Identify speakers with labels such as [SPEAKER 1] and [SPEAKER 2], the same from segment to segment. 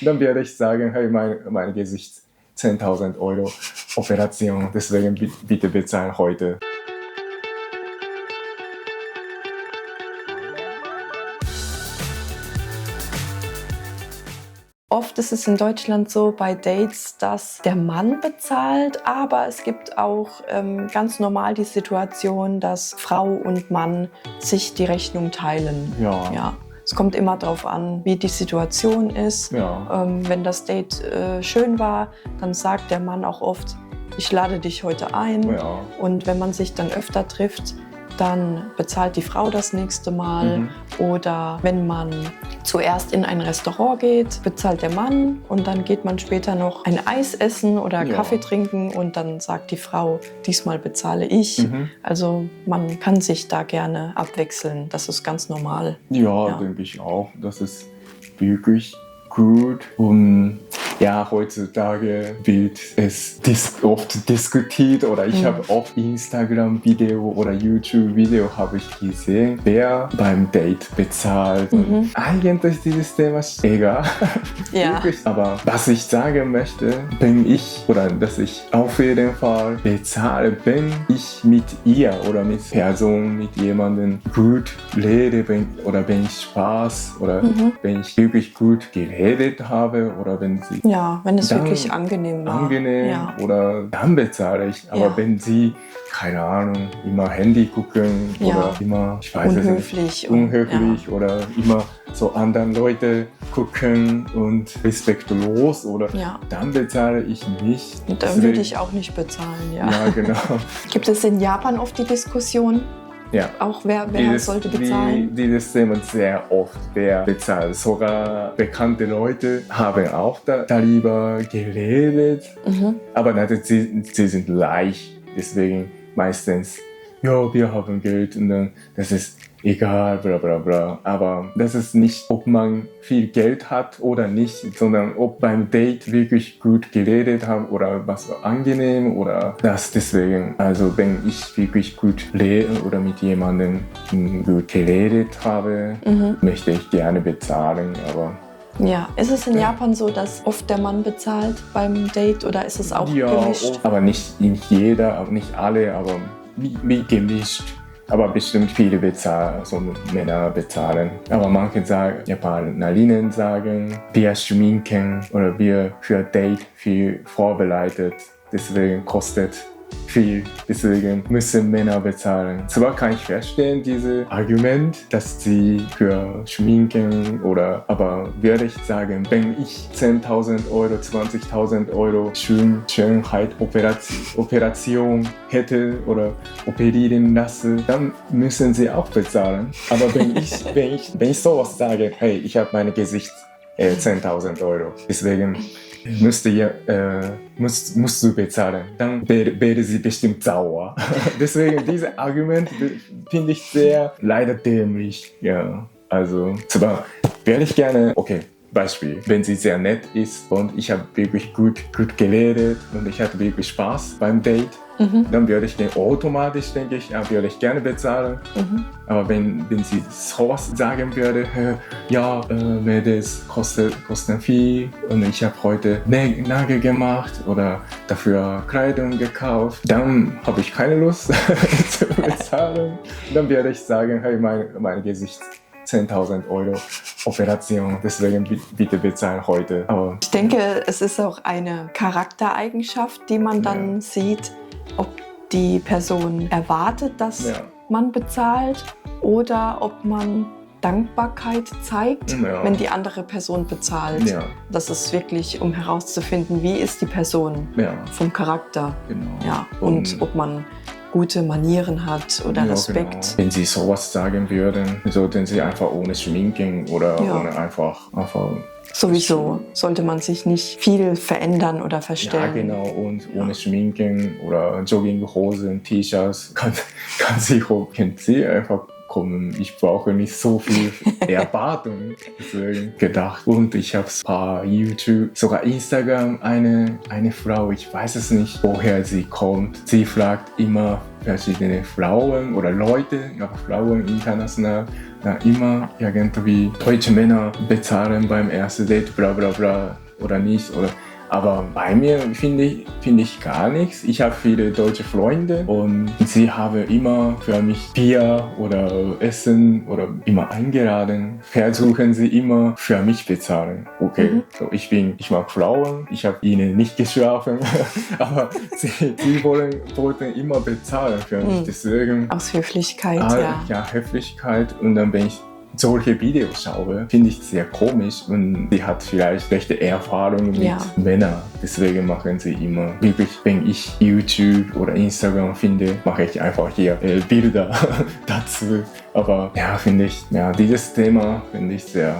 [SPEAKER 1] Dann werde ich sagen, hey, mein Gesicht 10.000 Euro Operation, deswegen bitte bezahlen heute.
[SPEAKER 2] Oft ist es in Deutschland so bei Dates, dass der Mann bezahlt, aber es gibt auch ganz normal die Situation, dass Frau und Mann sich die Rechnung teilen.
[SPEAKER 1] Ja.
[SPEAKER 2] Es kommt immer darauf an, wie die Situation ist.
[SPEAKER 1] Ja.
[SPEAKER 2] Wenn das Date schön war, dann sagt der Mann auch oft, ich lade dich heute ein.
[SPEAKER 1] Ja.
[SPEAKER 2] Und wenn man sich dann öfter trifft, dann bezahlt die Frau das nächste Mal. Oder wenn man zuerst in ein Restaurant geht, bezahlt der Mann und dann geht man später noch ein Eis essen oder Kaffee trinken und dann sagt die Frau, diesmal bezahle ich. Also man kann sich da gerne abwechseln, das ist ganz normal.
[SPEAKER 1] Ja, denke ich auch. Das ist wirklich gut. Und ja, heutzutage wird es oft diskutiert oder ich habe oft Instagram-Video oder YouTube-Video habe ich gesehen, wer beim Date bezahlt. Und eigentlich dieses Thema ist egal.
[SPEAKER 2] Ja.
[SPEAKER 1] Aber was ich sagen möchte, dass ich auf jeden Fall bezahle, wenn ich mit ihr oder mit Person, mit jemandem gut rede oder wenn ich Spaß oder wenn ich wirklich gut geredet habe oder wenn sie
[SPEAKER 2] wenn es wirklich angenehm war.
[SPEAKER 1] Oder dann bezahle ich. Aber wenn sie, keine Ahnung, immer Handy gucken oder immer, ich weiß
[SPEAKER 2] unhöflich
[SPEAKER 1] oder immer so anderen Leute gucken und respektlos oder dann bezahle ich nicht.
[SPEAKER 2] Und dann würde ich auch nicht bezahlen,
[SPEAKER 1] Ja, genau.
[SPEAKER 2] Gibt es in Japan oft die Diskussion?
[SPEAKER 1] Ja.
[SPEAKER 2] Auch wer sollte bezahlen?
[SPEAKER 1] Dieses Thema sehr oft, wer bezahlt. Sogar bekannte Leute haben auch darüber geredet. Aber natürlich, sie sind leicht. Deswegen meistens, ja, wir haben Geld und dann, das ist egal, bla bla bla. Aber das ist nicht, ob man viel Geld hat oder nicht, sondern ob beim Date wirklich gut geredet haben oder was war angenehm oder das. Deswegen, also wenn ich wirklich gut rede oder mit jemandem gut geredet habe, möchte ich gerne bezahlen, aber
[SPEAKER 2] ja, ist es in Japan so, dass oft der Mann bezahlt beim Date oder ist es auch gemischt?
[SPEAKER 1] Ja, aber nicht jeder, auch nicht alle, aber wie gemischt. Aber bestimmt viele bezahlen, also Männer bezahlen. Aber manche Japanerinnen sagen, wir schminken oder wir für Date viel vorbereitet. Deswegen kostet viel, deswegen müssen Männer bezahlen. Zwar kann ich verstehen, dieses Argument, dass sie für Schminken aber würde ich sagen, wenn ich 10.000 Euro, 20.000 Euro Schönheitsoperation hätte oder operieren lasse, dann müssen sie auch bezahlen. Aber wenn ich sowas sage, hey, ich habe mein Gesicht 10.000 Euro, deswegen musst du bezahlen, dann wäre sie bestimmt sauer. Deswegen, dieses Argument finde ich sehr leider dämlich. Ja, also zwar wäre ich gerne, okay, Beispiel, wenn sie sehr nett ist und ich habe wirklich gut geredet und ich hatte wirklich Spaß beim Date, dann würde ich automatisch, denke ich, würde ich gerne bezahlen. Aber wenn sie sowas sagen würde, ja, das kostet viel und ich habe heute Nagel gemacht oder dafür Kleidung gekauft, dann habe ich keine Lust zu bezahlen. Dann würde ich sagen, hey, mein Gesicht 10.000 Euro Operation, deswegen bitte bezahlen heute. Aber
[SPEAKER 2] ich denke, es ist auch eine Charaktereigenschaft, die man dann sieht, ob die Person erwartet, dass man bezahlt oder ob man Dankbarkeit zeigt, wenn die andere Person bezahlt.
[SPEAKER 1] Ja.
[SPEAKER 2] Das ist wirklich, um herauszufinden, wie ist die Person vom Charakter.
[SPEAKER 1] Genau.
[SPEAKER 2] Ja. Und ob man gute Manieren hat oder Respekt.
[SPEAKER 1] Genau. Wenn sie sowas sagen würden, sollten sie einfach ohne Schminken oder ohne einfach
[SPEAKER 2] sowieso sollte man sich nicht viel verändern oder verstellen.
[SPEAKER 1] Ja, genau. Und ohne Schminken oder Jogginghosen, T-Shirts kann sie einfach kommen. Ich brauche nicht so viel Erwartung, deswegen gedacht. Und ich habe ein paar YouTube, sogar Instagram, eine Frau, ich weiß es nicht, woher sie kommt. Sie fragt immer verschiedene Frauen oder Leute, Frauen international, dann immer irgendwie deutsche Männer bezahlen beim ersten Date, bla bla bla oder nicht. Aber bei mir finde ich gar nichts. Ich habe viele deutsche Freunde und sie haben immer für mich Bier oder Essen oder immer eingeladen. Versuchen sie immer für mich bezahlen. Okay, so ich mag Frauen, ich habe ihnen nicht geschlafen, aber sie wollten immer bezahlen für mich. Deswegen
[SPEAKER 2] aus Höflichkeit,
[SPEAKER 1] ja, Höflichkeit. Und dann, wenn ich solche Videos schaue, finde ich sehr komisch und sie hat vielleicht schlechte Erfahrungen mit Männern. Deswegen machen sie immer, wirklich, wenn ich YouTube oder Instagram finde, mache ich einfach hier Bilder dazu. Aber dieses Thema finde ich sehr,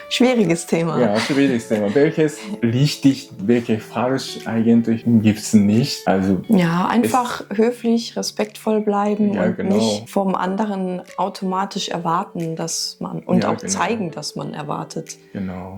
[SPEAKER 2] schwieriges Thema.
[SPEAKER 1] Ja, schwieriges Thema. Welches richtig, welches falsch eigentlich gibt es nicht. Also
[SPEAKER 2] einfach höflich, respektvoll bleiben und nicht vom anderen automatisch erwarten, dass man und auch zeigen, dass man erwartet,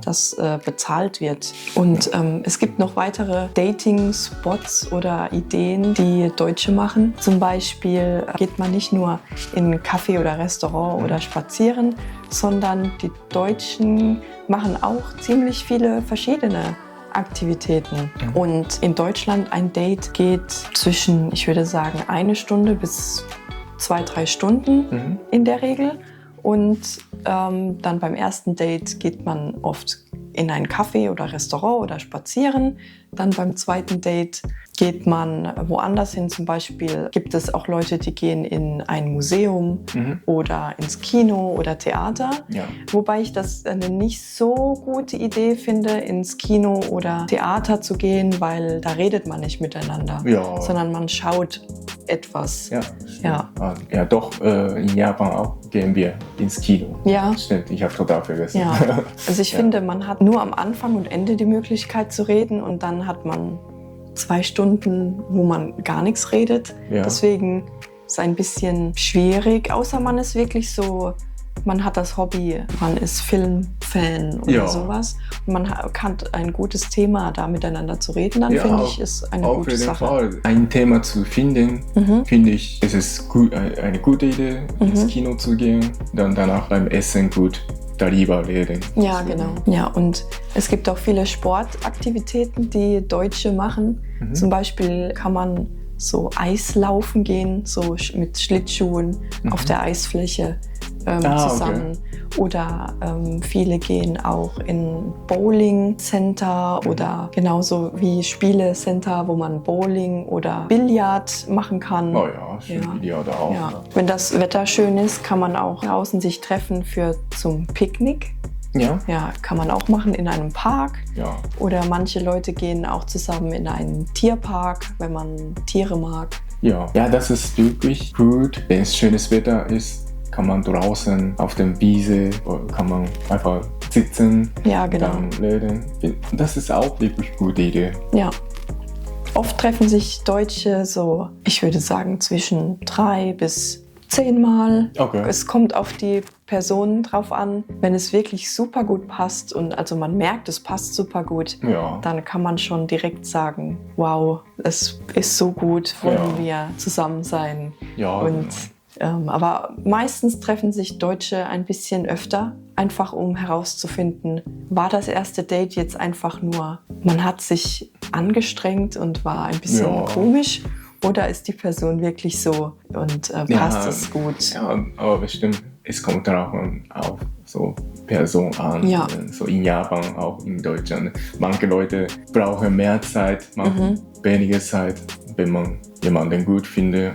[SPEAKER 2] dass bezahlt wird. Und es gibt noch weitere Dating-Spots oder Ideen, die Deutsche machen. Zum Beispiel geht man nicht nur in Café oder Restaurant oder spazieren, sondern die Deutschen machen auch ziemlich viele verschiedene Aktivitäten. Und in Deutschland ein Date geht zwischen, ich würde sagen, 1 Stunde bis 2-3 Stunden in der Regel. Und dann beim ersten Date geht man oft in ein Café oder Restaurant oder spazieren. Dann beim zweiten Date geht man woanders hin. Zum Beispiel gibt es auch Leute, die gehen in ein Museum oder ins Kino oder Theater. Ja. Wobei ich das eine nicht so gute Idee finde, ins Kino oder Theater zu gehen, weil da redet man nicht miteinander, sondern man schaut etwas.
[SPEAKER 1] Ja, doch, in Japan auch gehen wir ins Kino. Ja. Stimmt, ich habe total vergessen.
[SPEAKER 2] Ja. Also ich finde, man hat nur am Anfang und Ende die Möglichkeit zu reden und dann hat man 2 Stunden, wo man gar nichts redet. Ja. Deswegen ist es ein bisschen schwierig, außer man ist wirklich so, man hat das Hobby, man ist Filmfan oder sowas und man hat ein gutes Thema, da miteinander zu reden, dann finde ich, ist eine gute Sache.
[SPEAKER 1] Fall. Ein Thema zu finden, finde ich, es ist eine gute Idee, ins Kino zu gehen, dann danach beim Essen gut darüber reden.
[SPEAKER 2] Ja, genau. Ja, und es gibt auch viele Sportaktivitäten, die Deutsche machen. Zum Beispiel kann man so Eislaufen gehen, so mit Schlittschuhen auf der Eisfläche zusammen. Okay. Oder viele gehen auch in Bowling-Center oder genauso wie Spielecenter, wo man Bowling oder Billard machen kann.
[SPEAKER 1] Oh ja, schön Billard auch.
[SPEAKER 2] Ja. Wenn das Wetter schön ist, kann man auch draußen sich treffen zum Picknick. Ja. Ja, kann man auch machen in einem Park. Ja. Oder manche Leute gehen auch zusammen in einen Tierpark, wenn man Tiere mag.
[SPEAKER 1] Ja, das ist wirklich gut. Wenn es schönes Wetter ist, kann man draußen auf der Wiese, kann man einfach sitzen, dann reden. Das ist auch wirklich eine gute Idee.
[SPEAKER 2] Ja. Oft treffen sich Deutsche so, ich würde sagen, zwischen 3 bis 10 Mal. Okay. Es kommt auf die Person drauf an. Wenn es wirklich super gut passt und also man merkt, es passt super gut, dann kann man schon direkt sagen, wow, es ist so gut, wollen wir zusammen sein. Ja, und aber meistens treffen sich Deutsche ein bisschen öfter, einfach um herauszufinden, war das erste Date jetzt einfach nur, man hat sich angestrengt und war ein bisschen komisch, oder ist die Person wirklich so und passt es gut?
[SPEAKER 1] Ja, aber bestimmt, es kommt darauf auf so Person an, so in Japan, auch in Deutschland. Manche Leute brauchen mehr Zeit, manche weniger Zeit, wenn man jemanden gut findet.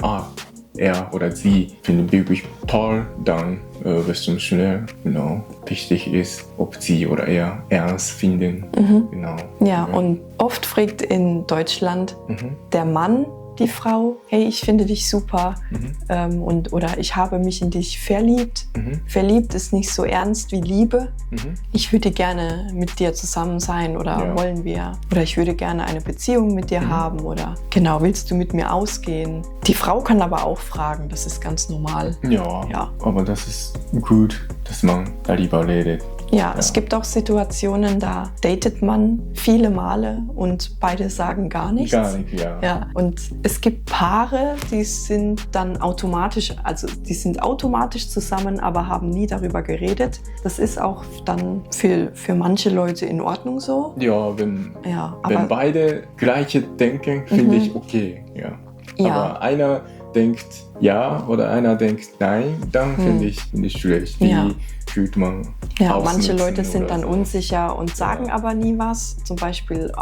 [SPEAKER 1] Er oder sie finden wirklich toll, dann bestimmt schnell. Genau. Wichtig ist, ob sie oder er ernst finden. Genau.
[SPEAKER 2] Ja, und oft fragt in Deutschland der Mann die Frau, hey, ich finde dich super oder ich habe mich in dich verliebt. Verliebt ist nicht so ernst wie Liebe. Ich würde gerne mit dir zusammen sein oder wollen wir, oder ich würde gerne eine Beziehung mit dir haben oder genau, willst du mit mir ausgehen? Die Frau kann aber auch fragen, das ist ganz normal.
[SPEAKER 1] Ja. Aber das ist gut, dass man darüber redet.
[SPEAKER 2] Ja, es gibt auch Situationen, da datet man viele Male und beide sagen gar nichts.
[SPEAKER 1] Gar nicht, ja.
[SPEAKER 2] Ja, und es gibt Paare, die sind dann automatisch, also die sind automatisch zusammen, aber haben nie darüber geredet. Das ist auch dann für manche Leute in Ordnung so.
[SPEAKER 1] Ja, wenn
[SPEAKER 2] aber
[SPEAKER 1] beide gleiche denken, finde ich okay. Ja.
[SPEAKER 2] Ja.
[SPEAKER 1] Aber einer denkt ja oder einer denkt nein, dann finde ich schwierig. Wie fühlt man
[SPEAKER 2] Ja, manche Leute sind
[SPEAKER 1] oder
[SPEAKER 2] dann
[SPEAKER 1] so.
[SPEAKER 2] unsicher und sagen aber nie was. Zum Beispiel,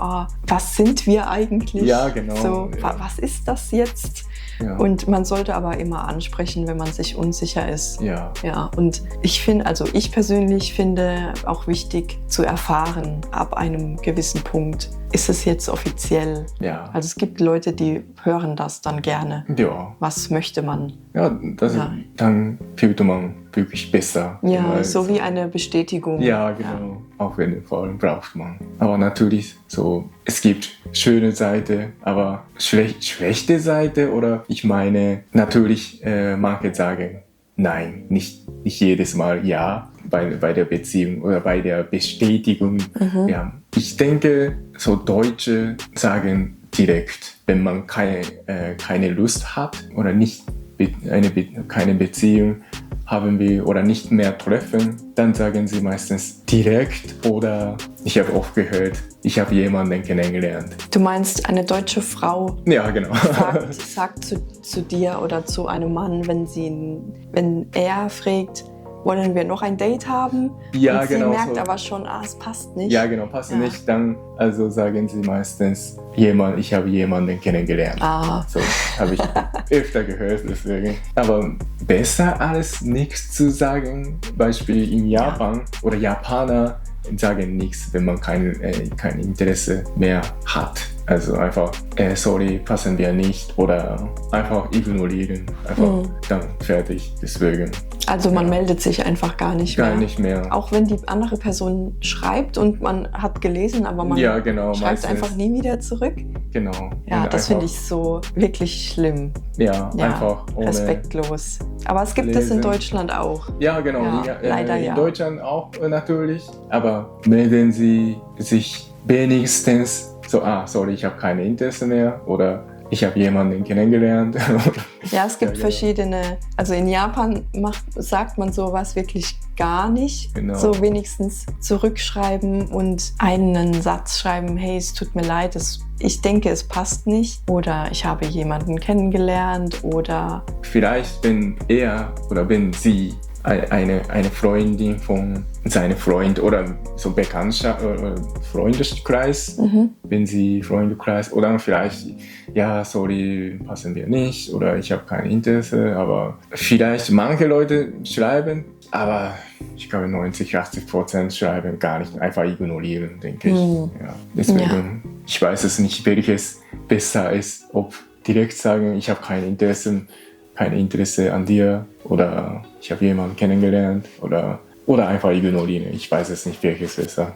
[SPEAKER 2] was sind wir eigentlich?
[SPEAKER 1] Ja, genau.
[SPEAKER 2] So,
[SPEAKER 1] Ja.
[SPEAKER 2] was ist das jetzt?
[SPEAKER 1] Ja.
[SPEAKER 2] Und man sollte aber immer ansprechen, wenn man sich unsicher ist.
[SPEAKER 1] Ja.
[SPEAKER 2] Ja, und ich persönlich finde auch wichtig zu erfahren, ab einem gewissen Punkt, ist es jetzt offiziell?
[SPEAKER 1] Ja.
[SPEAKER 2] Also es gibt Leute, die hören das dann gerne.
[SPEAKER 1] Ja.
[SPEAKER 2] Was möchte man?
[SPEAKER 1] Ja, dann fühlt man wirklich besser.
[SPEAKER 2] Ja,
[SPEAKER 1] Weil
[SPEAKER 2] so wie eine Bestätigung.
[SPEAKER 1] Ja, genau. Auf jeden Fall braucht man. Aber natürlich, so, es gibt schöne Seite, aber schlechte Seite oder ich meine, natürlich, manche sagen nein, nicht jedes Mal ja bei der Beziehung oder bei der Bestätigung. Ja, ich denke, so Deutsche sagen direkt, wenn man keine Lust hat oder nicht keine Beziehung haben wir oder nicht mehr treffen, dann sagen sie meistens direkt oder ich habe oft gehört, ich habe jemanden kennengelernt.
[SPEAKER 2] Du meinst, eine deutsche Frau
[SPEAKER 1] Ja, genau.
[SPEAKER 2] sagt zu dir oder zu einem Mann, wenn er fragt, wollen wir noch ein Date haben?
[SPEAKER 1] Ja,
[SPEAKER 2] und sie
[SPEAKER 1] genau,
[SPEAKER 2] merkt
[SPEAKER 1] so.
[SPEAKER 2] aber schon, es passt nicht.
[SPEAKER 1] Ja, genau, passt nicht. Dann also sagen sie meistens, ich habe jemanden kennengelernt. So habe ich öfter gehört, deswegen. Aber besser als nichts zu sagen, Beispiel in Japan oder Japaner sagen nichts, wenn man kein Interesse mehr hat. Also einfach, sorry, passen wir nicht oder einfach ignorieren. Einfach dann fertig. Deswegen.
[SPEAKER 2] Also man meldet sich einfach gar nicht mehr.
[SPEAKER 1] Gar nicht mehr.
[SPEAKER 2] Auch wenn die andere Person schreibt und man hat gelesen, aber man schreibt
[SPEAKER 1] meistens.
[SPEAKER 2] einfach nie wieder zurück.
[SPEAKER 1] Genau.
[SPEAKER 2] Ja,
[SPEAKER 1] und
[SPEAKER 2] das finde ich so wirklich schlimm.
[SPEAKER 1] Ja, einfach ohne
[SPEAKER 2] respektlos. Aber es gibt es in Deutschland auch.
[SPEAKER 1] Ja, genau.
[SPEAKER 2] Leider
[SPEAKER 1] in Deutschland auch natürlich. Aber melden Sie sich wenigstens so, sorry, ich habe kein Interesse mehr oder ich habe jemanden kennengelernt.
[SPEAKER 2] Ja, es gibt verschiedene, also in Japan sagt man sowas wirklich gar nicht.
[SPEAKER 1] Genau.
[SPEAKER 2] So wenigstens zurückschreiben und einen Satz schreiben, hey, es tut mir leid, ich denke, es passt nicht oder ich habe jemanden kennengelernt oder...
[SPEAKER 1] Vielleicht, wenn er oder wenn sie eine Freundin von seinem Freund oder so Bekanntschaft oder Freundeskreis, wenn sie Freundeskreis oder vielleicht, ja, sorry, passen wir nicht oder ich habe kein Interesse, aber vielleicht manche Leute schreiben, aber ich glaube 90-80% schreiben gar nicht, einfach ignorieren, denke ich. Ja, deswegen, ich weiß es nicht, welches besser ist, ob direkt sagen, ich habe kein Interesse an dir oder ich habe jemanden kennengelernt oder einfach ignorieren. Ich weiß es nicht, welches besser.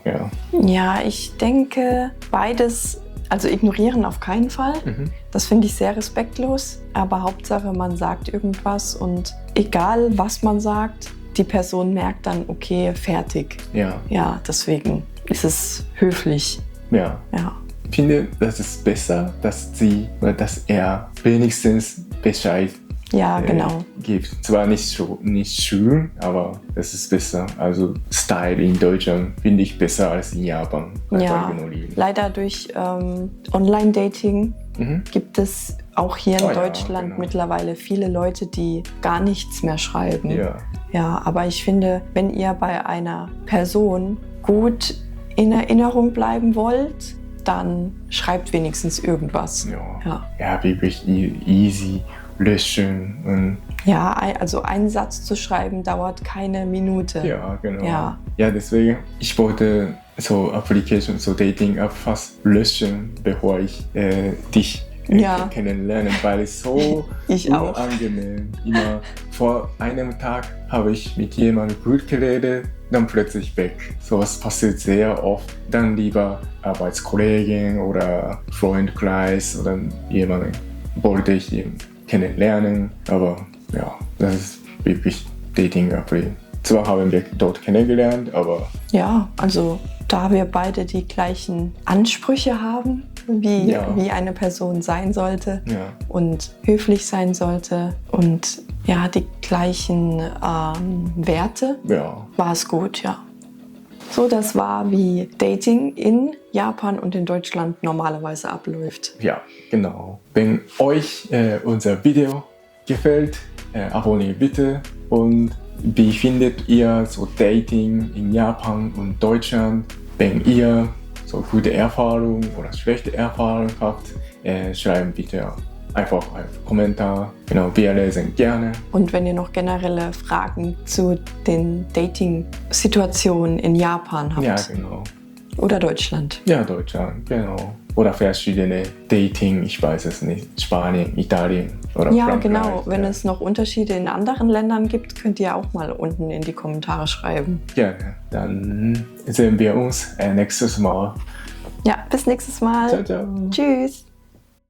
[SPEAKER 2] Ja, ich denke beides, also ignorieren auf keinen Fall. Das finde ich sehr respektlos, aber Hauptsache man sagt irgendwas und egal was man sagt, die Person merkt dann, okay, fertig. Ja, deswegen ist es höflich.
[SPEAKER 1] Ja. Ich finde, das ist besser, dass er wenigstens Bescheid gibt. Zwar nicht schön, aber das ist besser. Also Style in Deutschland finde ich besser als in Japan.
[SPEAKER 2] Leider durch Online-Dating gibt es auch hier in Deutschland mittlerweile viele Leute, die gar nichts mehr schreiben. Ja, aber ich finde, wenn ihr bei einer Person gut in Erinnerung bleiben wollt, dann schreibt wenigstens irgendwas.
[SPEAKER 1] Ja, wirklich easy. Löschen.
[SPEAKER 2] Ja, also einen Satz zu schreiben dauert keine Minute.
[SPEAKER 1] Ja, genau. Ja, deswegen, ich wollte so Application, so Dating-App fast löschen, bevor ich dich kennenlerne, weil es so unangenehm. Immer vor einem Tag habe ich mit jemandem gut geredet, dann plötzlich weg. Sowas passiert sehr oft. Dann lieber Arbeitskollegin oder Freundkreis oder jemanden wollte ich kennenlernen, aber ja, das ist wirklich Dating-App. Zwar haben wir dort kennengelernt, aber
[SPEAKER 2] Ja, also da wir beide die gleichen Ansprüche haben, wie eine Person sein sollte und höflich sein sollte und ja, die gleichen Werte, war es gut, ja. So, das war, wie Dating in Japan und in Deutschland normalerweise abläuft.
[SPEAKER 1] Ja, genau. Wenn euch unser Video gefällt, abonniert bitte. Und wie findet ihr so Dating in Japan und Deutschland? Wenn ihr so gute Erfahrungen oder schlechte Erfahrungen habt, schreiben bitte einfach einen Kommentar. Genau, wir lesen gerne.
[SPEAKER 2] Und wenn ihr noch generelle Fragen zu den Dating-Situationen in Japan habt.
[SPEAKER 1] Ja, genau.
[SPEAKER 2] Oder Deutschland.
[SPEAKER 1] Ja, Deutschland, genau. Oder verschiedene Dating, ich weiß es nicht, Spanien, Italien oder Frankreich.
[SPEAKER 2] Genau. Wenn es noch Unterschiede in anderen Ländern gibt, könnt ihr auch mal unten in die Kommentare schreiben.
[SPEAKER 1] Gerne. Dann sehen wir uns nächstes Mal.
[SPEAKER 2] Ja, bis nächstes Mal.
[SPEAKER 1] Ciao, ciao.
[SPEAKER 2] Tschüss.